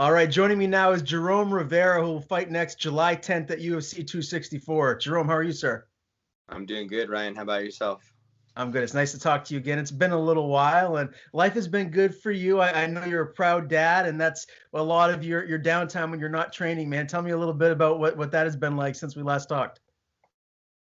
All right, joining me now is Jerome Rivera, who will fight next July 10th at UFC 264. Jerome, how are you, sir? I'm doing good, Ryan. How about yourself? I'm good. It's nice to talk to you again. It's been a little while, and life has been good for you. I know you're a proud dad, and that's a lot of your downtime when you're not training, man. Tell me a little bit about what that has been like since we last talked.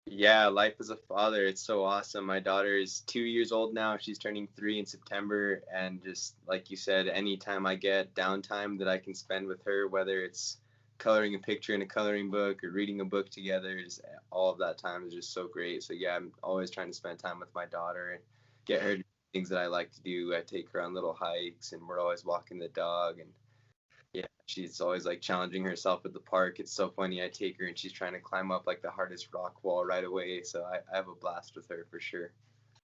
Yeah, life as a father, it's so awesome. My daughter is 2 years old now. She's turning 3 in September. And just like you said, anytime I get downtime that I can spend with her, whether it's coloring a picture in a coloring book or reading a book together, is all of that time is just so great. So yeah, I'm always trying to spend time with my daughter and get her to do things that I like to do. I take her on little hikes and we're always walking the dog, and yeah, she's always like challenging herself at the park. It's so funny. I take her and she's trying to climb up like the hardest rock wall right away. So I have a blast with her for sure.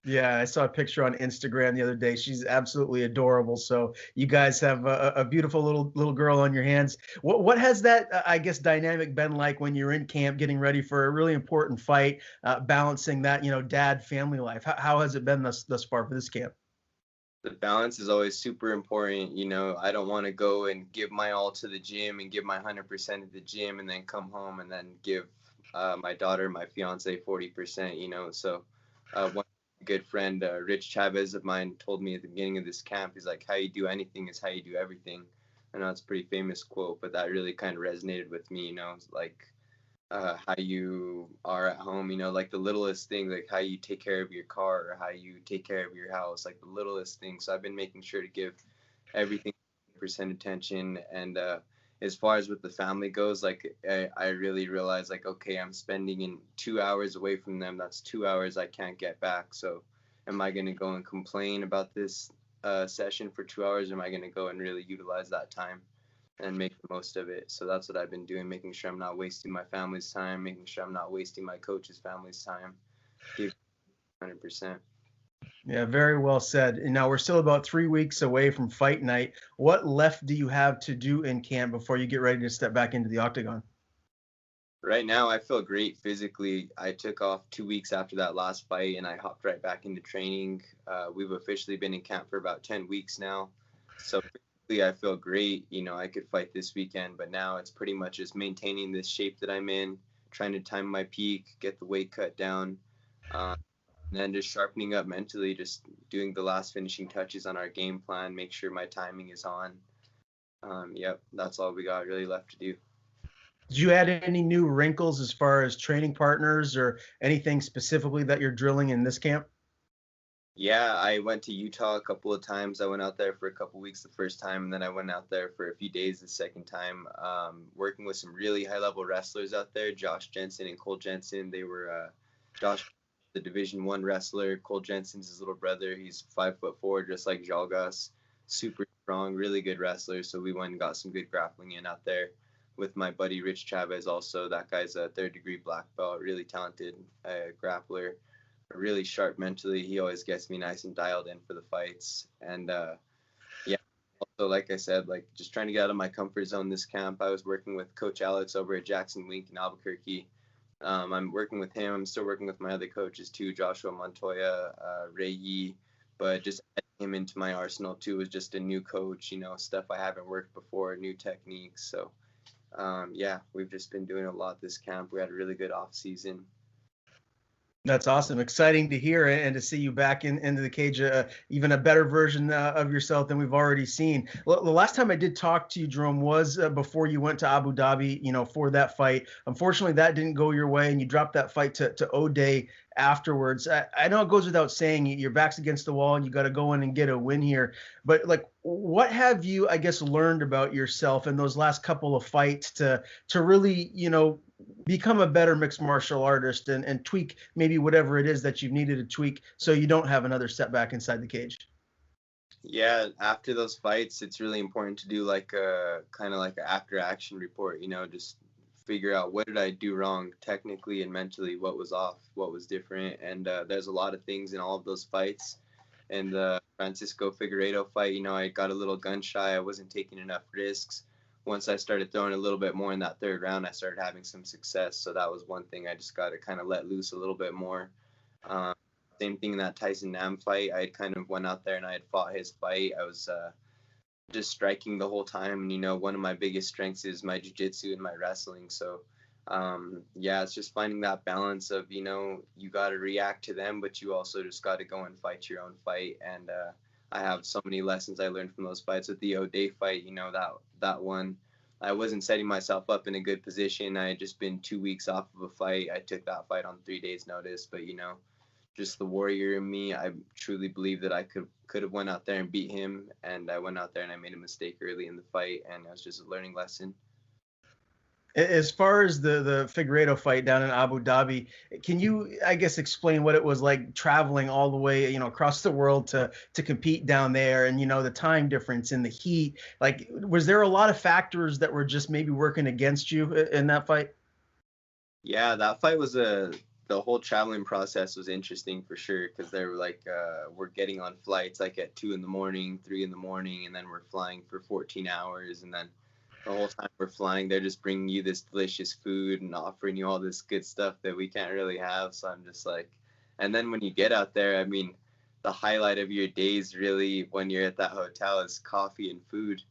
Yeah, I saw a picture on Instagram the other day. She's absolutely adorable. So you guys have a beautiful little girl on your hands. What has that I guess dynamic been like when you're in camp getting ready for a really important fight, balancing that dad family life? How has it been thus far for this camp? The balance is always super important. I don't want to go and give my all to the gym and give my 100% at the gym and then come home and then give my daughter, my fiance, 40%. So one good friend, Rich Chavez of mine, told me at the beginning of this camp, he's like, how you do anything is how you do everything. I know it's a pretty famous quote, but that really kind of resonated with me. It's like how you are at home, like the littlest thing, like how you take care of your car or how you take care of your house, like the littlest things. So I've been making sure to give everything percent attention. And as far as with the family goes, like I really realize, like, okay, I'm spending in 2 hours away from them. That's 2 hours I can't get back. So am I going to go and complain about this session for 2 hours, or am I going to go and really utilize that time and make the most of it? So that's what I've been doing, making sure I'm not wasting my family's time, making sure I'm not wasting my coach's family's time. Give 100%. Yeah, very well said. And now we're still about 3 weeks away from fight night. What left do you have to do in camp before you get ready to step back into the octagon? Right now, I feel great physically. I took off 2 weeks after that last fight and I hopped right back into training. We've officially been in camp for about 10 weeks now. So physically, I feel great. I could fight this weekend, but now it's pretty much just maintaining this shape that I'm in, trying to time my peak, get the weight cut down, and then just sharpening up mentally, just doing the last finishing touches on our game plan, make sure my timing is on. Yep, that's all we got really left to do. Did you add any new wrinkles as far as training partners or anything specifically that you're drilling in this camp? Yeah, I went to Utah a couple of times. I went out there for a couple of weeks the first time, and then I went out there for a few days the second time, working with some really high-level wrestlers out there, Josh Jensen and Cole Jensen. They were Josh, the Division 1 wrestler. Cole Jensen's his little brother. He's 5'4", just like Zhalgas. Super strong, really good wrestler. So we went and got some good grappling in out there with my buddy Rich Chavez. Also, that guy's a third-degree black belt, really talented grappler, really sharp mentally. He always gets me nice and dialed in for the fights. And yeah, also, like I said, like just trying to get out of my comfort zone this camp. I was working with Coach Alex over at Jackson Wink in Albuquerque. I'm working with him. I'm still working with my other coaches too, Joshua Montoya, Ray Yee. But just adding him into my arsenal too was just a new coach, stuff I haven't worked before, new techniques. So yeah, we've just been doing a lot this camp. We had a really good off season. That's awesome. Exciting to hear and to see you back into the cage, even a better version of yourself than we've already seen. Well, the last time I did talk to you, Jerome, was before you went to Abu Dhabi, for that fight. Unfortunately, that didn't go your way, and you dropped that fight to O'Day afterwards. I know it goes without saying your back's against the wall and you got to go in and get a win here. But like, what have you, I guess, learned about yourself in those last couple of fights to really, become a better mixed martial artist and tweak maybe whatever it is that you've needed to tweak so you don't have another setback inside the cage? Yeah, after those fights, it's really important to do like a kind of like an after action report, just figure out what did I do wrong technically and mentally, what was off, what was different. And there's a lot of things in all of those fights. And the Francisco Figueiredo fight, I got a little gun shy. I wasn't taking enough risks. Once I started throwing a little bit more in that third round, I started having some success. So that was one thing I just got to kind of let loose a little bit more. Um, Same thing in that Tyson Nam fight. I had kind of went out there and I had fought his fight. I was just striking the whole time. And, one of my biggest strengths is my jiu-jitsu and my wrestling. So, yeah, it's just finding that balance of, you got to react to them, but you also just got to go and fight your own fight. And I have so many lessons I learned from those fights. With the O'Day fight, that one, I wasn't setting myself up in a good position. I had just been 2 weeks off of a fight. I took that fight on 3 days notice, but just the warrior in me, I truly believe that I could have went out there and beat him, and I went out there and I made a mistake early in the fight, and it was just a learning lesson. As far as the Figueiredo fight down in Abu Dhabi, can you, I guess, explain what it was like traveling all the way, across the world to compete down there, and the time difference and the heat? Like, was there a lot of factors that were just maybe working against you in that fight? Yeah, that fight was the whole traveling process was interesting for sure, because they were like, we're getting on flights like at 2 a.m, 3 a.m, and then we're flying for 14 hours, and then the whole time we're flying, they're just bringing you this delicious food and offering you all this good stuff that we can't really have. So I'm just like, and then when you get out there, I mean, the highlight of your days really when you're at that hotel is coffee and food.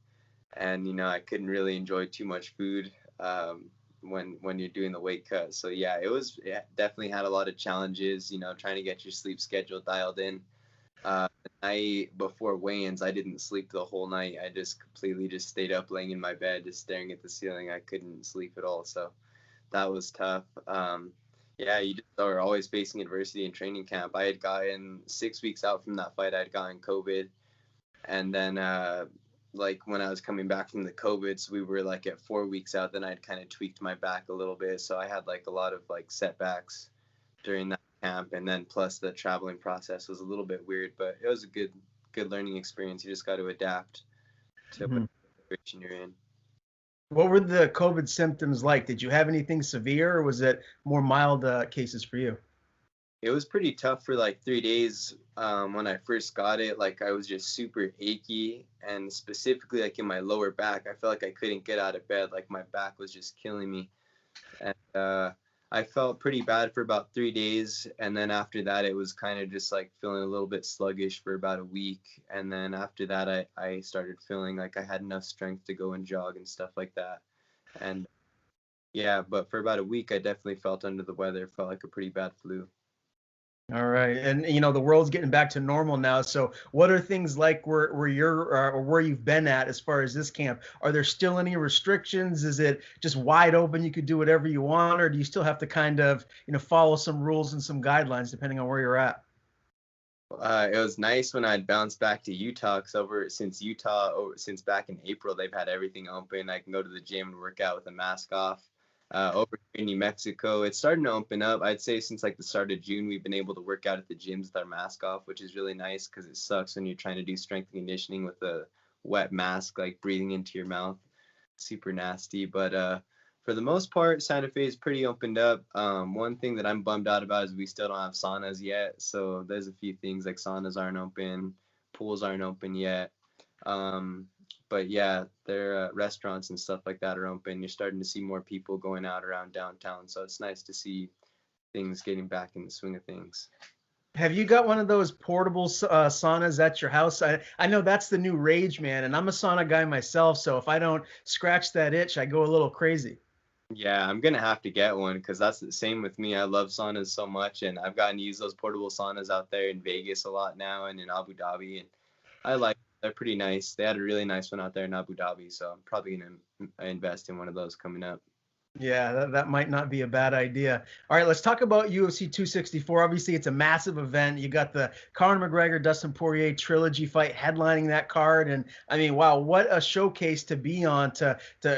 And, I couldn't really enjoy too much food when you're doing the weight cut. So yeah, definitely had a lot of challenges, trying to get your sleep schedule dialed in. The night before weigh-ins, I didn't sleep the whole night. I just completely just stayed up laying in my bed, just staring at the ceiling. I couldn't sleep at all. So that was tough. Yeah, you just are always facing adversity in training camp. I had gotten 6 weeks out from that fight, I had gotten COVID. And then like when I was coming back from the COVID, so we were like at 4 weeks out, then I'd kind of tweaked my back a little bit. So I had like a lot of like setbacks during that camp, and then plus the traveling process was a little bit weird, but it was a good learning experience. You just got to adapt to what situation you're in. What were the COVID symptoms like? Did you have anything severe, or was it more mild cases for you? It was pretty tough for like 3 days when I first got it. Like I was just super achy, and specifically like in my lower back, I felt like I couldn't get out of bed. Like my back was just killing me. And I felt pretty bad for about 3 days. And then after that, it was kind of just like feeling a little bit sluggish for about a week. And then after that, I started feeling like I had enough strength to go and jog and stuff like that. And yeah, but for about a week, I definitely felt under the weather, felt like a pretty bad flu. All right, and the world's getting back to normal now. So, what are things like where you're or where you've been at as far as this camp? Are there still any restrictions? Is it just wide open? You could do whatever you want, or do you still have to kind of follow some rules and some guidelines depending on where you're at? It was nice when I'd bounced back to Utah, because since back in April, they've had everything open. I can go to the gym and work out with a mask off. Over here in New Mexico, it's starting to open up. I'd say since like the start of June, we've been able to work out at the gyms with our mask off, which is really nice, because it sucks when you're trying to do strength and conditioning with a wet mask, like breathing into your mouth. Super nasty. But for the most part, Santa Fe is pretty opened up. One thing that I'm bummed out about is we still don't have saunas yet. So there's a few things like saunas aren't open, pools aren't open yet. But yeah, their restaurants and stuff like that are open. You're starting to see more people going out around downtown. So it's nice to see things getting back in the swing of things. Have you got one of those portable saunas at your house? I know that's the new rage, man, and I'm a sauna guy myself. So if I don't scratch that itch, I go a little crazy. Yeah, I'm gonna have to get one, because that's the same with me. I love saunas so much, and I've gotten to use those portable saunas out there in Vegas a lot now and in Abu Dhabi, and I like they're pretty nice. They had a really nice one out there in Abu Dhabi, so I'm probably gonna invest in one of those coming up. Yeah, that might not be a bad idea. All right, let's talk about UFC 264. Obviously, it's a massive event. You got the Conor McGregor, Dustin Poirier trilogy fight headlining that card. And I mean, wow, what a showcase to be on, to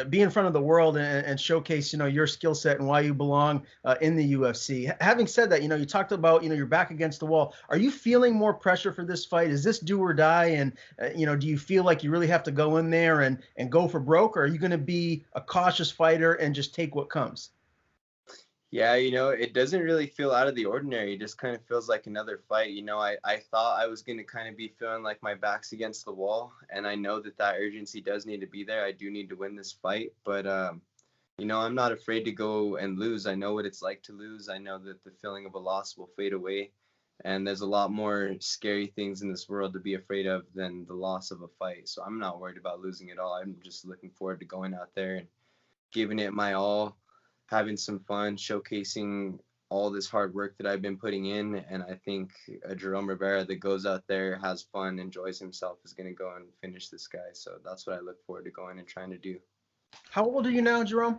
be in front of the world and showcase, your skill set and why you belong in the UFC. Having said that, you talked about, you're back against the wall. Are you feeling more pressure for this fight? Is this do or die? And, do you feel like you really have to go in there and go for broke? Or are you going to be a cautious fighter and just take what comes? Yeah, it doesn't really feel out of the ordinary. It just kind of feels like another fight. I thought I was going to kind of be feeling like my back's against the wall, and I know that urgency does need to be there. I do need to win this fight, but I'm not afraid to go and lose. I know what it's like to lose. I know that the feeling of a loss will fade away. And there's a lot more scary things in this world to be afraid of than the loss of a fight. So I'm not worried about losing it all. I'm just looking forward to going out there and giving it my all, having some fun, showcasing all this hard work that I've been putting in. And I think a Jerome Rivera that goes out there, has fun, enjoys himself is going to go and finish this guy. So that's what I look forward to going and trying to do. How old are you now, Jerome?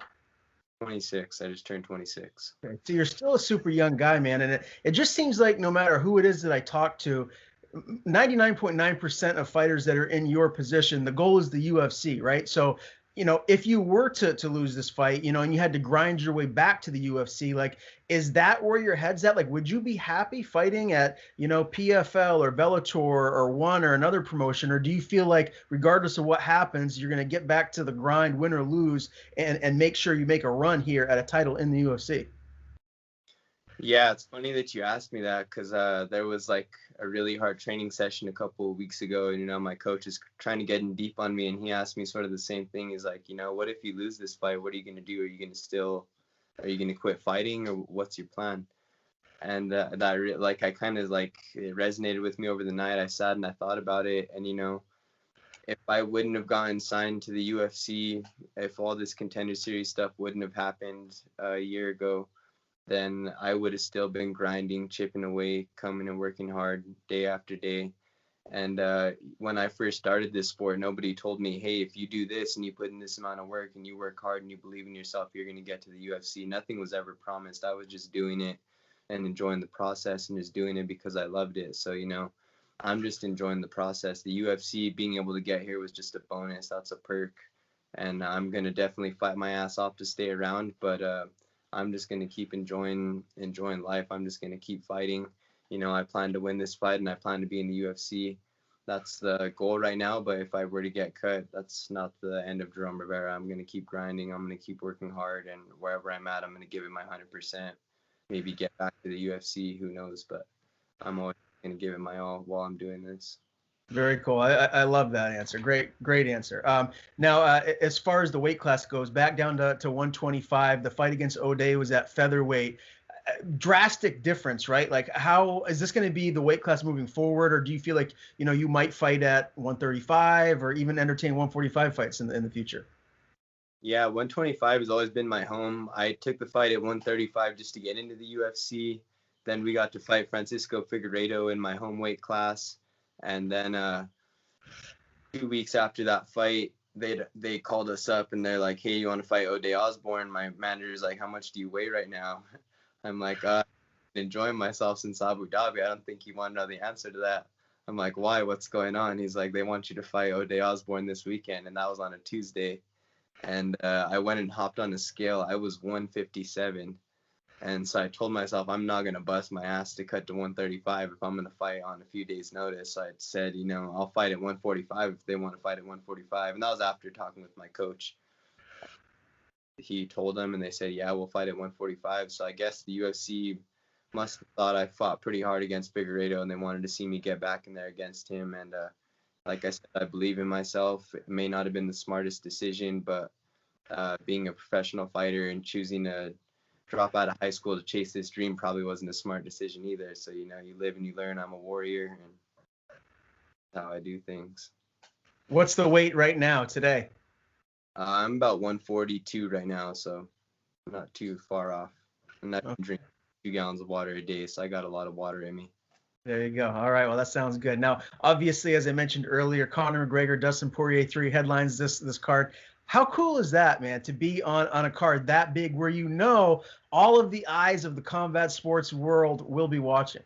26. I just turned 26. Okay. So you're still a super young guy, man. And it just seems like no matter who it is that I talk to, 99.9% of fighters that are in your position, the goal is the UFC, right? So, if you were to lose this fight, and you had to grind your way back to the UFC, like, is that where your head's at? Like, would you be happy fighting at, PFL or Bellator or ONE or another promotion? Or do you feel like regardless of what happens, you're going to get back to the grind, win or lose, and make sure you make a run here at a title in the UFC? Yeah, it's funny that you asked me that because there was like a really hard training session a couple of weeks ago. And, my coach is trying to get in deep on me, and he asked me sort of the same thing. He's like, what if you lose this fight? What are you going to do? Are you going to quit fighting, or what's your plan? And I kind of like, it resonated with me over the night. I sat and I thought about it. And, if I wouldn't have gotten signed to the UFC, if all this Contender Series stuff wouldn't have happened a year ago, then I would have still been grinding, chipping away, coming and working hard day after day. And when I first started this sport, nobody told me, hey, if you do this and you put in this amount of work and you work hard and you believe in yourself, you're going to get to the UFC. Nothing was ever promised. I was just doing it and enjoying the process and just doing it because I loved it. So, I'm just enjoying the process. The UFC, being able to get here was just a bonus. That's a perk. And I'm going to definitely fight my ass off to stay around. But I'm just going to keep enjoying life. I'm just going to keep fighting. I plan to win this fight and I plan to be in the UFC. That's the goal right now. But if I were to get cut, that's not the end of Jerome Rivera. I'm going to keep grinding. I'm going to keep working hard. And wherever I'm at, I'm going to give it my 100%. Maybe get back to the UFC. Who knows? But I'm always going to give it my all while I'm doing this. Very cool. I love that answer. Great answer. Now, as far as the weight class goes, back down to 125, the fight against O'Day was at featherweight. Drastic difference, right? Like, how is this going to be the weight class moving forward? Or do you feel like, you might fight at 135 or even entertain 145 fights in the future? Yeah, 125 has always been my home. I took the fight at 135 just to get into the UFC. Then we got to fight Francisco Figueiredo in my home weight class. And then 2 weeks after that fight, they called us up and they're like, hey, you want to fight O'Day Osborne? My manager's like, how much do you weigh right now? I'm like, enjoying myself since Abu Dhabi. I don't think he wanted to know the answer to that. I'm like, why? What's going on? He's like, they want you to fight O'Day Osborne this weekend. And that was on a Tuesday. And I went and hopped on the scale. I was 157. And so I told myself I'm not going to bust my ass to cut to 135 if I'm going to fight on a few days' notice. So I said, I'll fight at 145 if they want to fight at 145. And that was after talking with my coach. He told them and they said, yeah, we'll fight at 145. So I guess the UFC must have thought I fought pretty hard against Figueiredo and they wanted to see me get back in there against him. And like I said, I believe in myself. It may not have been the smartest decision, but being a professional fighter and choosing to drop out of high school to chase this dream probably wasn't a smart decision either. So, you live and you learn. I'm a warrior, and that's how I do things. What's the weight right now today? I'm about 142 right now, so I'm not too far off. And I drink 2 gallons of water a day, so I got a lot of water in me. There you go. All right. Well, that sounds good. Now, obviously, as I mentioned earlier, Conor McGregor, Dustin Poirier 3 headlines this card. How cool is that, man, to be on a card that big where all of the eyes of the combat sports world will be watching?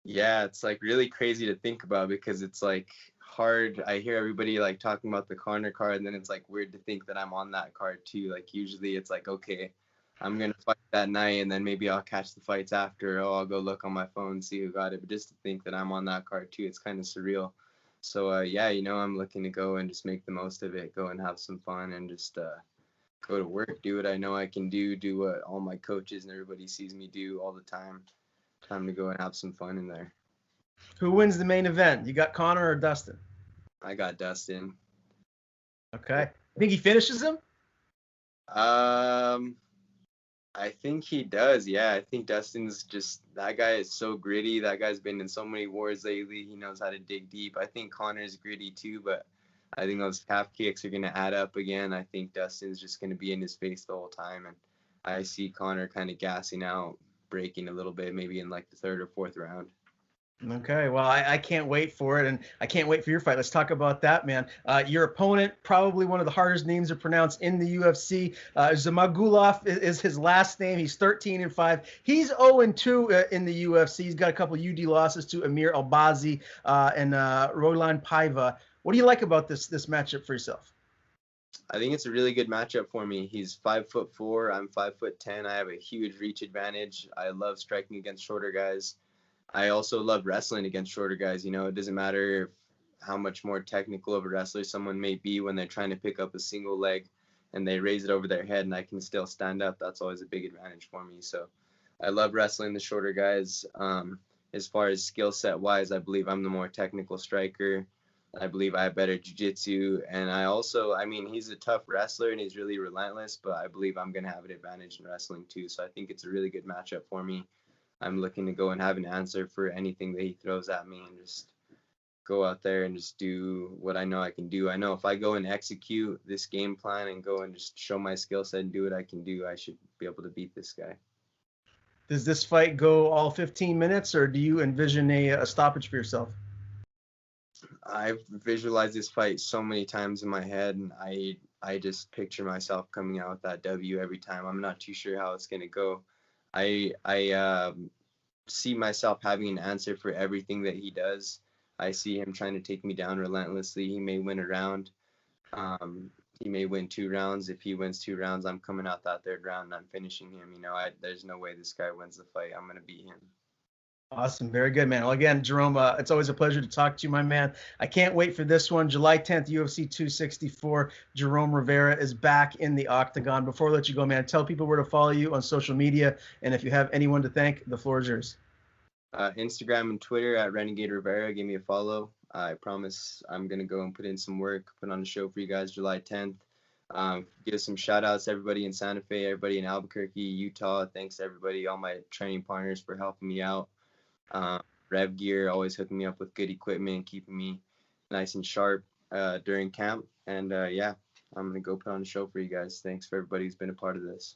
Yeah, it's like really crazy to think about because it's like hard. I hear everybody like talking about the Conor card, and then it's like weird to think that I'm on that card too. Like usually it's like, okay, I'm going to fight that night and then maybe I'll catch the fights after. Oh, I'll go look on my phone, see who got it. But just to think that I'm on that card too, it's kind of surreal. So, yeah, I'm looking to go and just make the most of it, go and have some fun and just go to work, do what I know I can do what all my coaches and everybody sees me do all the time. Time to go and have some fun in there. Who wins the main event? You got Conor or Dustin? I got Dustin. Okay. Think he finishes him? I think he does. Yeah, I think Dustin's just that guy is so gritty. That guy's been in so many wars lately. He knows how to dig deep. I think Connor's gritty too, but I think those calf kicks are gonna add up again. I think Dustin's just gonna be in his face the whole time, and I see Connor kind of gassing out, breaking a little bit, maybe in like the third or fourth round. Okay, well, I can't wait for it, and I can't wait for your fight. Let's talk about that, man. Your opponent, probably one of the hardest names to pronounce in the UFC. Zhumagulov is his last name. He's 13-5. He's 0-2 in the UFC. He's got a couple UD losses to Amir Albazi and Roland Paiva. What do you like about this matchup for yourself? I think it's a really good matchup for me. He's 5'4". I'm 5'10". I have a huge reach advantage. I love striking against shorter guys. I also love wrestling against shorter guys. You know, it doesn't matter how much more technical of a wrestler someone may be when they're trying to pick up a single leg and they raise it over their head and I can still stand up. That's always a big advantage for me. So I love wrestling the shorter guys. As far as skill set wise, I believe I'm the more technical striker. I believe I have better jiu-jitsu. And I mean, he's a tough wrestler and he's really relentless, but I believe I'm going to have an advantage in wrestling too. So I think it's a really good matchup for me. I'm looking to go and have an answer for anything that he throws at me and just go out there and just do what I know I can do. I know if I go and execute this game plan and go and just show my skill set and do what I can do, I should be able to beat this guy. Does this fight go all 15 minutes, or do you envision a stoppage for yourself? I've visualized this fight so many times in my head, and I just picture myself coming out with that W every time. I'm not too sure how it's gonna go. I see myself having an answer for everything that he does. I see him trying to take me down relentlessly. He may win a round. He may win 2 rounds. If he wins 2 rounds, I'm coming out that third round and I'm finishing him. You know, there's no way this guy wins the fight. I'm gonna beat him. Awesome. Very good, man. Well, again, Jerome, it's always a pleasure to talk to you, my man. I can't wait for this one. July 10th, UFC 264. Jerome Rivera is back in the octagon. Before I let you go, man, tell people where to follow you on social media. And if you have anyone to thank, the floor is yours. Instagram and Twitter at Renegade Rivera. Give me a follow. I promise I'm going to go and put in some work, put on a show for you guys July 10th. Give some shout outs to everybody in Santa Fe, everybody in Albuquerque, Utah. Thanks to everybody, all my training partners for helping me out. Rev Gear always hooking me up with good equipment, keeping me nice and sharp during camp. And yeah, I'm going to go put on a show for you guys. Thanks for everybody who's been a part of this.